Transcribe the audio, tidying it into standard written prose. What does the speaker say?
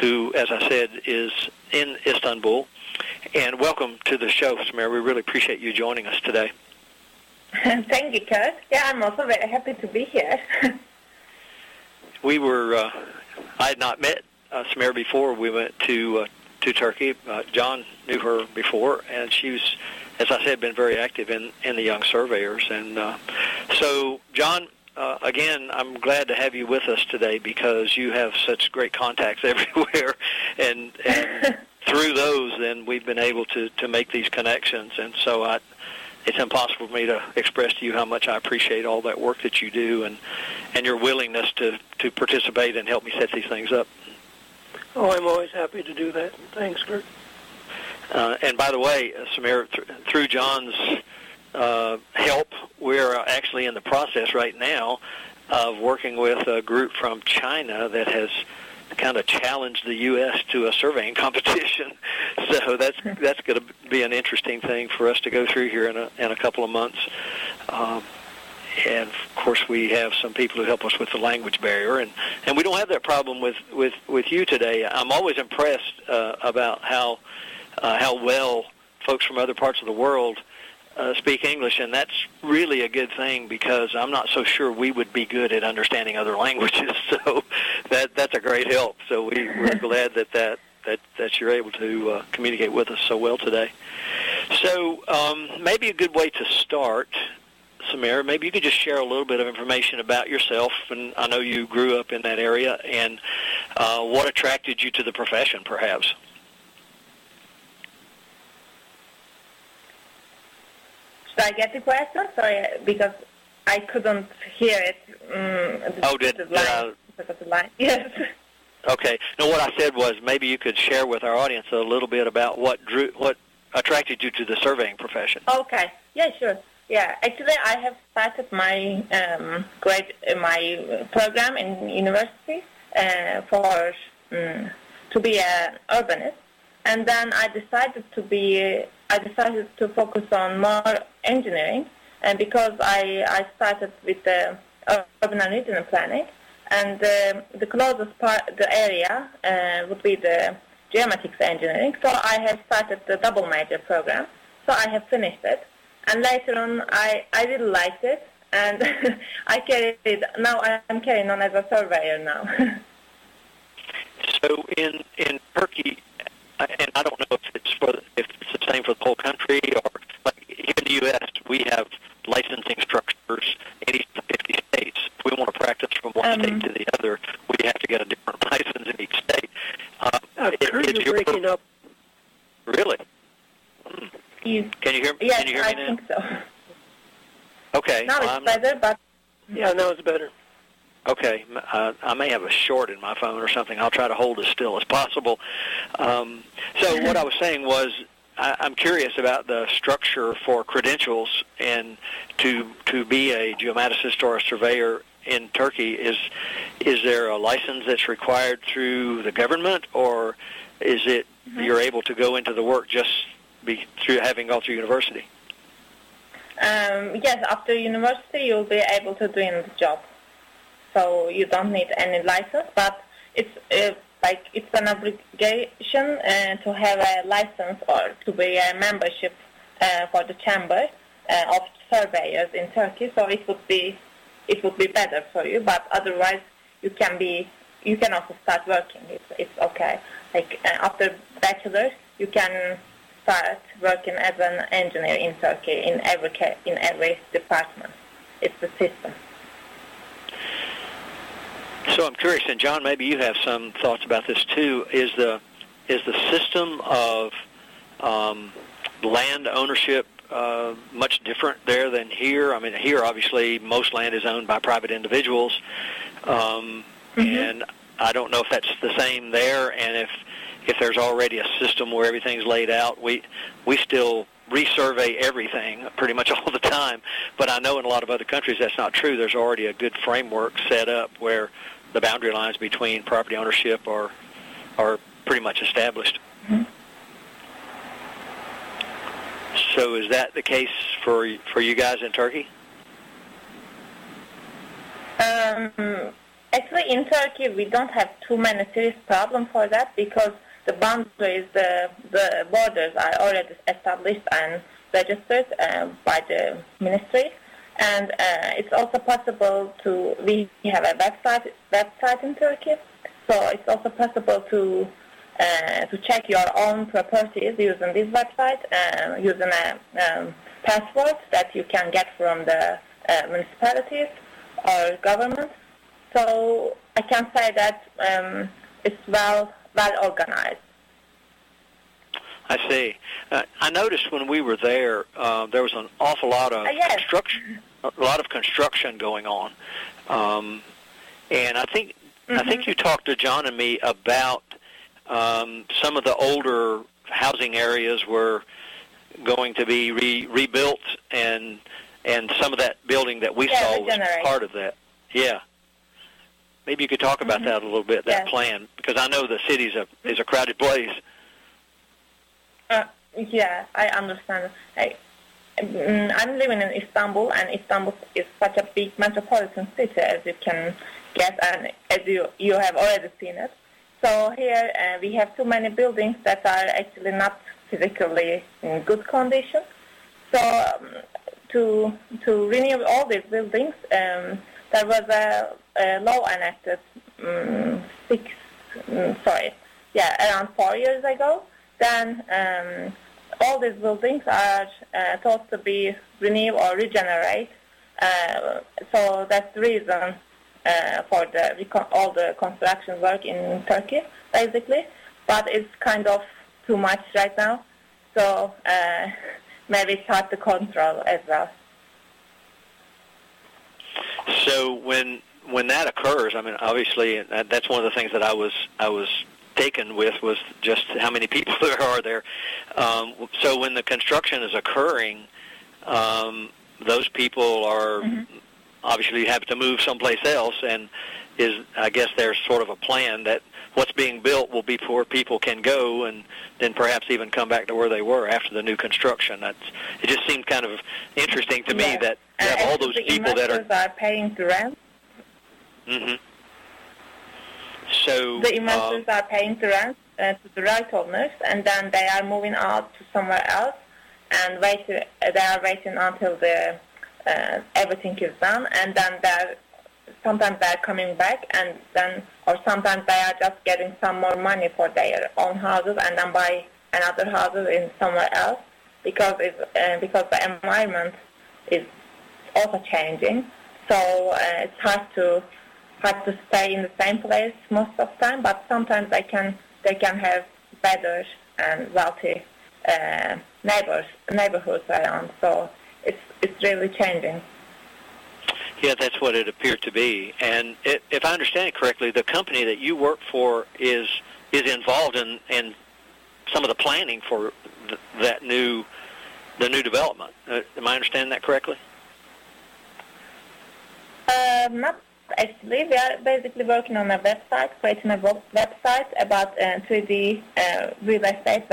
who, as I said, is in Istanbul. And welcome to the show, Samira. We really appreciate you joining us today. Thank you, Kurt. Yeah, I'm also very happy to be here. I had not met Samira before we went to Turkey. John knew her before, and she was, as I said, been very active in the Young Surveyors. And so, John, again, I'm glad to have you with us today because you have such great contacts everywhere, and through those, then we've been able to make these connections. And so it's impossible for me to express to you how much I appreciate all that work that you do and your willingness to participate and help me set these things up. Oh, I'm always happy to do that. Thanks, Kurt. And by the way, Samira, through John's help, we're actually in the process right now of working with a group from China that has kind of challenged the U.S. to a surveying competition. So that's going to be an interesting thing for us to go through here in a couple of months. And, of course, we have some people who help us with the language barrier. And we don't have that problem with you today. I'm always impressed about how well folks from other parts of the world speak English, and that's really a good thing because I'm not so sure we would be good at understanding other languages. So that's a great help. So we're glad that you're able to communicate with us so well today. So maybe a good way to start, Samira, maybe you could just share a little bit of information about yourself, and I know you grew up in that area, and what attracted you to the profession, perhaps. Should I get the question? Sorry, because I couldn't hear it. The line. Yes. Okay. No, what I said was maybe you could share with our audience a little bit about what attracted you to the surveying profession. Okay. Yeah, sure. Yeah, actually, I have started my my program in university to be an urbanist, and then I decided to focus on more engineering, and because I started with the urban and regional planning, and the closest the area would be the geomatics engineering. So I have started the double major program. So I have finished it. And later on, I really liked it, and I'm carrying on as a surveyor now. So in Turkey, and I don't know if it's the same for the whole country, or like here in the U.S., we have licensing structures in each of the 50 states. If we want to practice from one state to the other, we have to get a different license in each state. Kurt, you're breaking up. Really? Can you hear me? Yes, Can you hear me now? I think so. Okay. Now it's better, but... Yeah, now it's better. Okay. I may have a short in my phone or something. I'll try to hold as still as possible. So what I was saying was I'm curious about the structure for credentials and to be a geomaticist or a surveyor in Turkey. Is there a license that's required through the government, or is it you're able to go into the work just through having gone through university? Yes, after university you'll be able to do the job. So you don't need any license, but it's an obligation to have a license or to be a membership for the chamber of surveyors in Turkey. So it would be better for you, but otherwise you can also start working. It's okay. After bachelor's, you can start working as an engineer in Turkey in every department. It's the system. So I'm curious, and John, maybe you have some thoughts about this too. Is the system of land ownership much different there than here? I mean, here obviously most land is owned by private individuals, and I don't know if that's the same there, and if there's already a system where everything's laid out. We still resurvey everything pretty much all the time, but I know in a lot of other countries that's not true. There's already a good framework set up where the boundary lines between property ownership are pretty much established. So is that the case for you guys in Turkey? Actually, in Turkey, we don't have too many serious problems for that because the boundaries, the borders are already established and registered by the ministry. And it's also possible we have a website in Turkey, so it's also possible to check your own properties using this website, using a password that you can get from the municipalities or government. So I can say that it's well organized. I see. I noticed when we were there, there was an awful lot of construction going on, and I think you talked to John and me about some of the older housing areas were going to be rebuilt, and some of that building that we saw was part of that. Yeah. Maybe you could talk about that a little bit, that plan, because I know the city is a crowded place. Yeah, I understand. I'm living in Istanbul, and Istanbul is such a big metropolitan city, as you can guess, and as you have already seen it. So here we have too many buildings that are actually not physically in good condition. So to renew all these buildings, there was a law enacted around 4 years ago. Then all these buildings are thought to be renewed or regenerate. So that's the reason for all the construction work in Turkey, basically. But it's kind of too much right now. So maybe it's hard to control as well. So when that occurs, I mean, obviously that's one of the things that I was taken with was just how many people there are there. So when the construction is occurring, those people are obviously have to move someplace else, and I guess there's sort of a plan that what's being built will be where people can go, and then perhaps even come back to where they were after the new construction. It just seemed kind of interesting to me that you have all those people that are paying the rent. Mm-hmm. So the investors are paying the rent to the right owners, and then they are moving out to somewhere else, and they are waiting until everything is done, and then sometimes they are coming back, and then, or sometimes they are just getting some more money for their own houses, and then buy another houses in somewhere else, because the environment is also changing. So it's hard to stay in the same place most of the time, but sometimes they can have better and wealthy neighborhoods around. So it's really changing. Yeah, that's what it appeared to be. And if I understand it correctly, the company that you work for is involved in some of the planning for the new development. Am I understanding that correctly? Not actually. We are basically working on a website, creating a website about 3D real estate